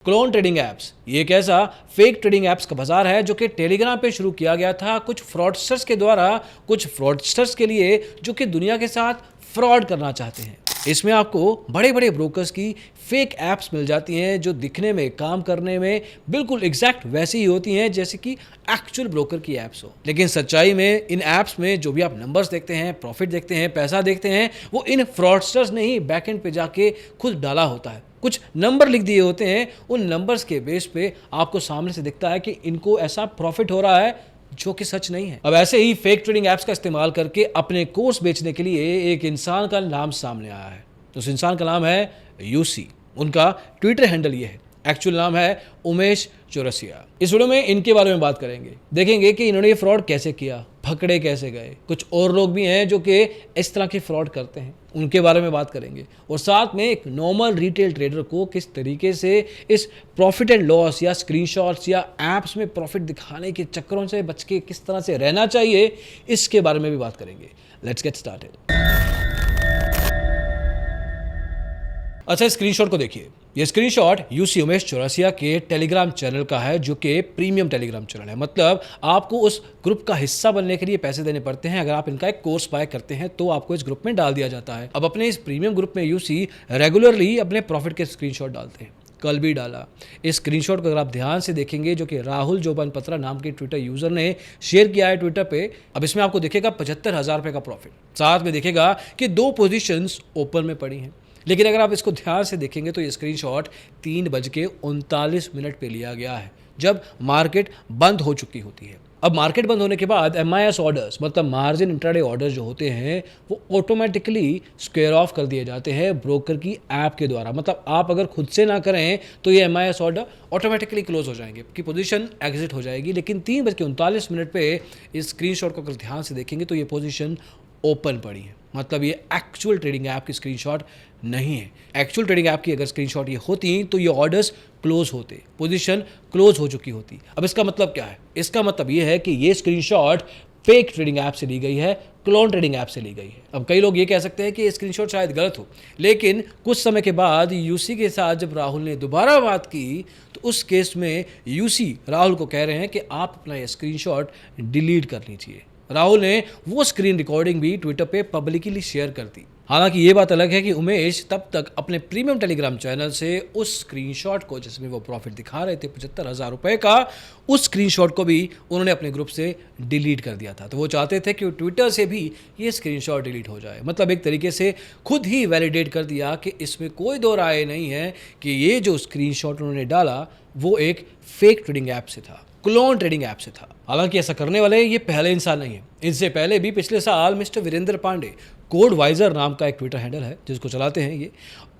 Clone trading apps ये एक ऐसा फेक ट्रेडिंग ऐप्स का बाजार है जो कि टेलीग्राम पे शुरू किया गया था कुछ फ्रॉडस्टर्स के द्वारा, कुछ फ्रॉडस्टर्स के लिए जो कि दुनिया के साथ फ्रॉड करना चाहते हैं। इसमें आपको बड़े बड़े ब्रोकर्स की फेक ऐप्स मिल जाती हैं जो दिखने में, काम करने में बिल्कुल एग्जैक्ट वैसी ही होती हैं जैसे कि एक्चुअल ब्रोकर की ऐप्स हो। लेकिन सच्चाई में इन ऐप्स में जो भी आप नंबर्स देखते हैं, प्रॉफिट देखते हैं, पैसा देखते हैं, वो इन फ्रॉडस्टर्स ने ही बैकएंड पे जाके खुद डाला होता है। कुछ नंबर लिख दिए होते हैं, उन नंबर्स के बेस पे आपको सामने से दिखता है कि इनको ऐसा प्रॉफिट हो रहा है जो कि सच नहीं है। अब ऐसे ही फेक ट्रेडिंग ऐप्स का इस्तेमाल करके अपने कोर्स बेचने के लिए एक इंसान का नाम सामने आया है। उस इंसान का नाम है यूसी। उनका ट्विटर हैंडल ये है, एक्चुअल नाम है उमेश चौरसिया। इस वीडियो में इनके बारे में बात करेंगे, देखेंगे कि इन्होंने ये फ्रॉड कैसे किया, पकड़े कैसे गए। कुछ और लोग भी हैं जो कि इस तरह के फ्रॉड करते हैं, उनके बारे में बात करेंगे। और साथ में एक नॉर्मल रिटेल ट्रेडर को किस तरीके से इस प्रॉफिट एंड लॉस या स्क्रीनशॉट्स या एप्स में प्रॉफिट दिखाने के चक्करों से बच के किस तरह से रहना चाहिए, इसके बारे में भी बात करेंगे। Let's get started. अच्छा, स्क्रीनशॉट को देखिए। ये स्क्रीनशॉट यूसी उमेश चौरसिया के टेलीग्राम चैनल का है जो कि प्रीमियम टेलीग्राम चैनल है। मतलब आपको उस ग्रुप का हिस्सा बनने के लिए पैसे देने पड़ते हैं। अगर आप इनका एक कोर्स बाय करते हैं तो आपको इस ग्रुप में डाल दिया जाता है। अब अपने इस प्रीमियम ग्रुप में यूसी रेगुलरली अपने प्रॉफिट के स्क्रीनशॉट डालते हैं। कल भी डाला। इस स्क्रीनशॉट को अगर आप ध्यान से देखेंगे जो कि राहुल जोबन पत्रा नाम के ट्विटर यूजर ने शेयर किया है ट्विटर पे। अब इसमें आपको दिखेगा 75,000 रुपये का प्रॉफिट। साथ में दिखेगा कि 2 पोजीशंस ओपन में पड़ी हैं। लेकिन अगर आप इसको ध्यान से देखेंगे तो ये स्क्रीनशॉट 3:39 पे लिया गया है, जब मार्केट बंद हो चुकी होती है। अब मार्केट बंद होने के बाद MIS ऑर्डर्स, मतलब मार्जिन इंट्राडे ऑर्डर्स जो होते हैं, वो ऑटोमेटिकली स्क्वेयर ऑफ कर दिए जाते हैं ब्रोकर की ऐप के द्वारा। मतलब आप अगर खुद से ना करें तो ये MIS ऑर्डर ऑटोमेटिकली क्लोज हो जाएंगे, कि पोजीशन एग्जिट हो जाएगी। लेकिन 3:39 पे इस स्क्रीनशॉट को अगर ध्यान से देखेंगे तो ये पोजीशन ओपन पड़ी है। मतलब ये एक्चुअल ट्रेडिंग ऐप की स्क्रीनशॉट नहीं है। एक्चुअल ट्रेडिंग ऐप की अगर स्क्रीनशॉट ये होती तो ये ऑर्डर्स क्लोज होते, पोजीशन क्लोज हो चुकी होती। अब इसका मतलब क्या है? इसका मतलब ये है कि ये स्क्रीनशॉट फेक ट्रेडिंग ऐप से ली गई है, क्लोन ट्रेडिंग ऐप से ली गई है। अब कई लोग ये कह सकते हैं कि ये स्क्रीनशॉट शायद गलत हो, लेकिन कुछ समय के बाद यूसी के साथ जब राहुल ने दोबारा बात की तो उस केस में यूसी राहुल को कह रहे हैं कि आप अपना ये स्क्रीनशॉट डिलीट कर लीजिए। राहुल ने वो स्क्रीन रिकॉर्डिंग भी ट्विटर पे पब्लिकली शेयर कर दी। हालांकि ये बात अलग है कि उमेश तब तक अपने प्रीमियम टेलीग्राम चैनल से उस स्क्रीनशॉट को, जिसमें वो प्रॉफिट दिखा रहे थे 75,000 रुपये का, उस स्क्रीनशॉट को भी उन्होंने अपने ग्रुप से डिलीट कर दिया था। तो वो चाहते थे कि ट्विटर से भी ये स्क्रीनशॉट डिलीट हो जाए। मतलब एक तरीके से खुद ही वैलिडेट कर दिया कि इसमें कोई दो राय नहीं है कि ये जो स्क्रीनशॉट उन्होंने डाला वो एक फेक ट्रेडिंग ऐप से था, क्लोन ट्रेडिंग ऐप से था। हालांकि ऐसा करने वाले ये पहले इंसान नहीं है। इनसे पहले भी पिछले साल मिस्टर वीरेंद्र पांडे, कोडवाइजर नाम का एक ट्विटर हैंडल है जिसको चलाते हैं ये,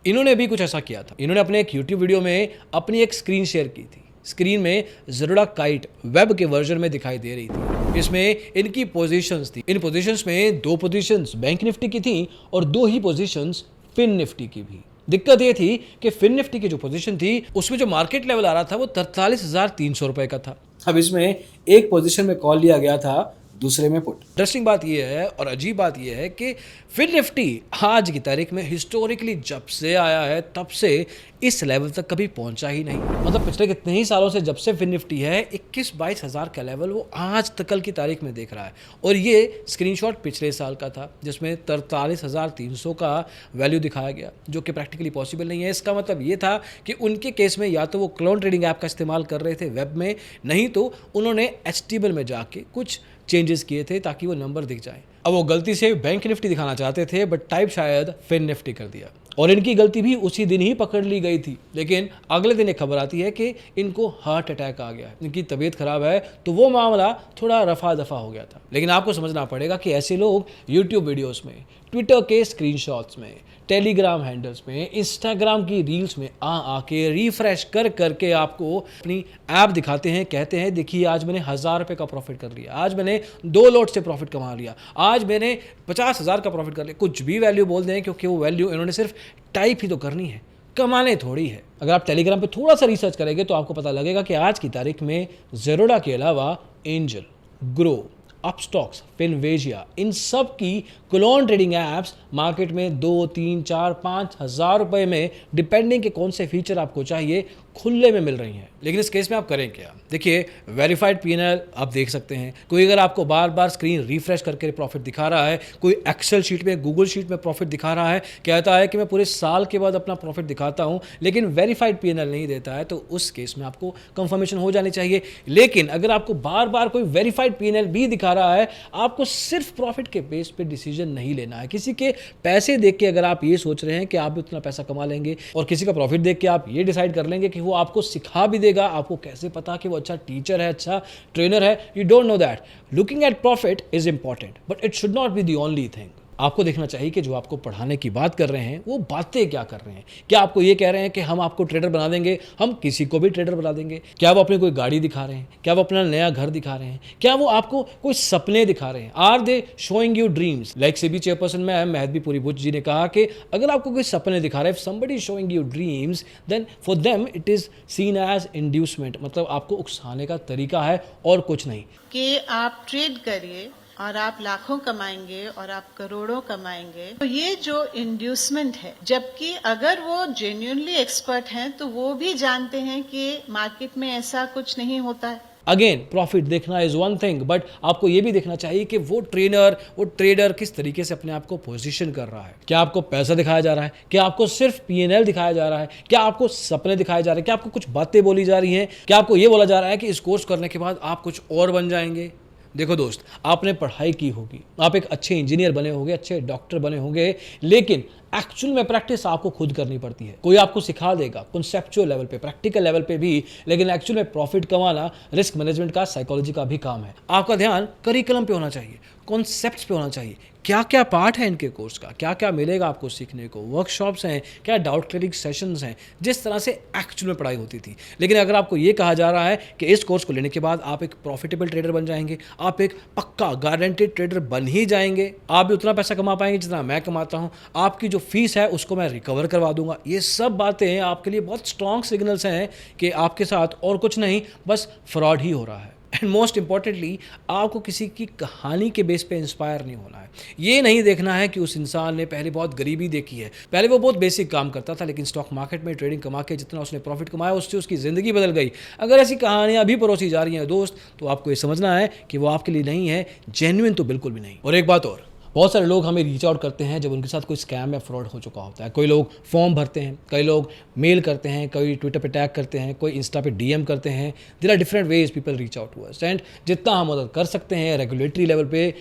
इन्होंने भी कुछ ऐसा किया था। इन्होंने अपने एक यूट्यूब वीडियो में अपनी एक स्क्रीन शेयर की थी। स्क्रीन में ज़ेरोडा काइट वेब के वर्जन में दिखाई दे रही थी। इसमें इनकी पोजीशंस थी। इन पोजीशंस में 2 पोजीशंस बैंक निफ्टी की थी और 2 ही पोजीशंस फिन निफ्टी की भी। दिक्कत ये थी कि फिन निफ्टी की जो पोजीशन थी उसमें जो मार्केट लेवल आ रहा था वो 43,300 रुपये का था। अब इसमें एक पोजीशन में कॉल लिया गया था, दूसरे में पुट। इंटरेस्टिंग बात यह है और अजीब बात यह है कि फिन निफ्टी आज की तारीख में हिस्टोरिकली जब से आया है तब से इस लेवल तक कभी पहुंचा ही नहीं। मतलब पिछले कितने ही सालों से जब से फिन निफ्टी है 21-22 हज़ार का लेवल वो आज तक कल की तारीख में देख रहा है। और ये स्क्रीनशॉट पिछले साल का था जिसमें 43,300 का वैल्यू दिखाया गया, जो कि प्रैक्टिकली पॉसिबल नहीं है। इसका मतलब ये था कि उनके केस में या तो वो क्लोन ट्रेडिंग ऐप का इस्तेमाल कर रहे थे वेब में, नहीं तो उन्होंने HTML में जाके कुछ चेंजेस किए थे ताकि वो नंबर दिख जाए। अब वो गलती से बैंक निफ्टी दिखाना चाहते थे बट टाइप शायद फिन निफ्टी कर दिया और इनकी गलती भी उसी दिन ही पकड़ ली गई थी। लेकिन अगले दिन एक खबर आती है कि इनको हार्ट अटैक आ गया है, इनकी तबीयत खराब है। तो वो मामला थोड़ा रफा दफा हो गया था। लेकिन आपको समझना पड़ेगा कि ऐसे लोग यूट्यूब वीडियोस में, ट्विटर के स्क्रीनशॉट्स में, टेलीग्राम हैंडल्स में, इंस्टाग्राम की रील्स में आके रिफ्रेश कर करके आपको अपनी ऐप दिखाते हैं, कहते हैं देखिए आज मैंने 1,000 रुपये का प्रॉफिट कर लिया, आज मैंने 2 लॉट से प्रॉफिट कमा लिया, आज मैंने 50,000 का प्रॉफिट कर लिया। कुछ भी वैल्यू बोल दें, क्योंकि वो वैल्यू इन्होंने सिर्फ टाइप ही तो करनी है, कमाने थोड़ी है। अगर आप टेलीग्राम पे थोड़ा सा रिसर्च करेंगे तो आपको पता लगेगा कि आज की तारीख में ज़ेरोडा के अलावा एंजल, ग्रो, अपस्टॉक्स, फिनवेजिया, इन सब की क्लोन ट्रेडिंग एप्स मार्केट में 2, 3, 4, 5 हज़ार रुपए में, डिपेंडिंग के कौन से फीचर आपको चाहिए, खुले में मिल रही हैं। लेकिन इस केस में आप करें क्या? देखिए, वेरीफाइड पीएनएल आप देख सकते हैं। कोई अगर आपको बार बार स्क्रीन रिफ्रेश करके प्रॉफिट दिखा रहा है, कोई एक्सेल शीट में, गूगल शीट में प्रॉफिट दिखा रहा है, कहता है कि मैं पूरे साल के बाद अपना प्रॉफिट दिखाता हूं, लेकिन वेरीफाइड पीएनएल नहीं देता है, तो उस केस में आपको कंफर्मेशन हो जानी चाहिए। लेकिन अगर आपको बार बार कोई वेरीफाइड पीएनएल भी दिखा रहा है, आपको सिर्फ प्रॉफिट के बेस पे डिसीजन नहीं लेना है। किसी के पैसे देख के अगर आप ये सोच रहे हैं कि आप भी उतना पैसा कमा लेंगे, और किसी का प्रॉफिट देख के आप ये डिसाइड कर लेंगे कि वो आपको सिखा भी देगा, आपको कैसे पता कि वो अच्छा टीचर है, अच्छा ट्रेनर है? You don't know that. Looking at profit is important, but it should not be the only thing. आपको देखना चाहिए कि जो आपको पढ़ाने की बात कर रहे हैं वो बातें क्या कर रहे हैं। क्या आपको ये कह रहे हैं कि हम आपको ट्रेडर बना देंगे, हम किसी को भी ट्रेडर बना देंगे? क्या वो अपनी कोई गाड़ी दिखा रहे हैं? क्या वो अपना नया घर दिखा रहे हैं? क्या वो आपको कोई सपने दिखा रहे हैं? Are they showing you dreams? Like SEBI chairperson में महदी पुरी बुच जी ने कहा कि अगर आपको कोई सपने दिखा रहे हैं, if somebody showing you dreams, then for them it is seen as inducement, मतलब आपको उकसाने का तरीका है और कुछ नहीं। कि आप ट्रेड करिए और आप लाखों कमाएंगे और आप करोड़ों कमाएंगे, तो ये जो इंड्यूसमेंट है, जबकि अगर वो जेन्युइनली एक्सपर्ट हैं तो वो भी जानते हैं कि मार्केट में ऐसा कुछ नहीं होता है। अगेन, प्रॉफिट देखना इज वन थिंग, बट आपको यह भी देखना चाहिए कि वो ट्रेनर, वो ट्रेडर किस तरीके से अपने आप को पोजीशन कर रहा है। क्या आपको पैसा दिखाया जा रहा है? क्या आपको सिर्फ पीएनएल दिखाया जा रहा है? क्या आपको सपने दिखाए जा रहे हैं? क्या आपको कुछ बातें बोली जा रही हैं? क्या आपको यह बोला जा रहा है कि इस कोर्स करने के बाद आप कुछ और बन जाएंगे? देखो दोस्त, आपने पढ़ाई की होगी, आप एक अच्छे इंजीनियर बने होंगे, अच्छे डॉक्टर बने होंगे, लेकिन एक्चुअल में प्रैक्टिस आपको खुद करनी पड़ती है। कोई आपको सिखा देगा कॉन्सेप्चुअल लेवल पे, प्रैक्टिकल लेवल पे भी, लेकिन एक्चुअल में प्रॉफिट कमाना रिस्क मैनेजमेंट का, साइकोलॉजी का भी काम है। आपका ध्यान करिकुलम पे होना चाहिए, कॉन्सेप्ट्स पे होना चाहिए। क्या क्या पार्ट है इनके कोर्स का, क्या क्या मिलेगा आपको सीखने को, वर्कशॉप्स हैं, क्या डाउट क्लियरिंग सेशंस हैं, जिस तरह से एक्चुअल में पढ़ाई होती थी। लेकिन अगर आपको ये कहा जा रहा है कि इस कोर्स को लेने के बाद आप एक प्रॉफिटेबल ट्रेडर बन जाएंगे, आप एक पक्का गारंटेड ट्रेडर बन ही जाएंगे, आप भी उतना पैसा कमा पाएंगे जितना मैं कमाता हूँ, आपकी जो फीस है उसको मैं रिकवर करवा दूंगा, ये सब बातें आपके लिए बहुत स्ट्रॉन्ग सिग्नल्स हैं कि आपके साथ और कुछ नहीं, बस फ्रॉड ही हो रहा है। एंड मोस्ट इंपॉर्टेंटली, आपको किसी की कहानी के बेस पे इंस्पायर नहीं होना है। ये नहीं देखना है कि उस इंसान ने पहले बहुत गरीबी देखी है, पहले वो बहुत बेसिक काम करता था, लेकिन स्टॉक मार्केट में ट्रेडिंग कमा के जितना उसने प्रॉफिट कमाया उससे उसकी ज़िंदगी बदल गई। अगर ऐसी कहानियाँ भी परोसी जा रही हैं दोस्त, तो आपको ये समझना है कि वो आपके लिए नहीं है, जेन्युइन तो बिल्कुल भी नहीं। और एक बात और, बहुत सारे लोग हमें रीच आउट करते हैं जब उनके साथ कोई स्कैम या फ्रॉड हो चुका होता है। कोई लोग फॉर्म भरते हैं, कई लोग मेल करते हैं, कोई ट्विटर पे टैग करते हैं, कोई इंस्टा पे डीएम करते हैं। There are different ways people reach out to us, and जितना हम मदद कर सकते हैं रेगुलेटरी लेवल पे,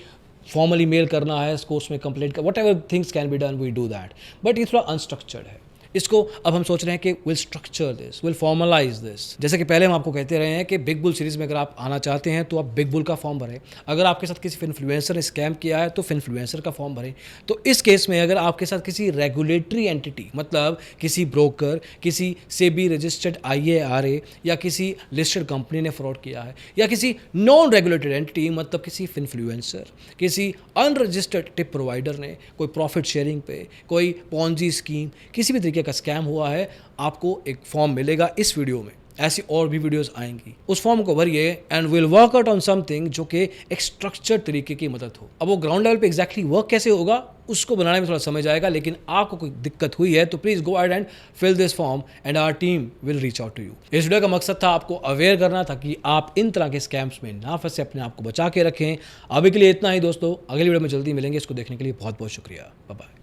फॉर्मली मेल करना है, कोर्स में कंप्लेंट कर, whatever things can be done, we do that. But ये थोड़ा अनस्ट्रक्चर्ड है। इसको अब हम सोच रहे हैं कि will structure this, will formalise this. जैसे कि पहले हम आपको कहते रहे हैं कि बिग बुल सीरीज में अगर आप आना चाहते हैं तो आप बिग बुल का फॉर्म भरें। अगर आपके साथ किसी फिनफ्लुएंसर ने स्कैम किया है तो फिनफ्लुएंसर का फॉर्म भरें। तो इस केस में अगर आपके साथ किसी रेगुलेटरी एंटिटी, मतलब किसी ब्रोकर, किसी सेबी रजिस्टर्ड IARA या किसी लिस्टेड कंपनी ने फ्रॉड किया है, या किसी नॉन रेगुलेटेड एंटिटी, मतलब किसी फिनफ्लुएंसर, किसी अनरजिस्टर्ड टिप प्रोवाइडर ने कोई प्रॉफिट शेयरिंग पे, कोई पॉन्जी स्कीम, किसी भी तरीके का स्कैम हुआ है, आपको एक फॉर्म मिलेगा इस वीडियो में। ऐसी और भी वीडियोस आएंगी, उस फॉर्म को भरिए and will work out on something जो कि एक स्ट्रक्चर्ड तरीके की मदद हो। अब वो ग्राउंड लेवल पे एग्जैक्टली वर्क कैसे होगा उसको बनाने में थोड़ा समय जाएगा, लेकिन आपको कोई दिक्कत हुई है तो please go ahead and fill this form and our team will reach out to you. इस वीडियो का मकसद था आपको अवेयर करना, ताकि आप इन तरह के स्कैम्स में ना फंसे, अपने आप को बचा के रखें। अभी के लिए इतना ही दोस्तों, अगली वीडियो में जल्दी मिलेंगे। इसको देखने के लिए बहुत बहुत शुक्रिया। Bye bye.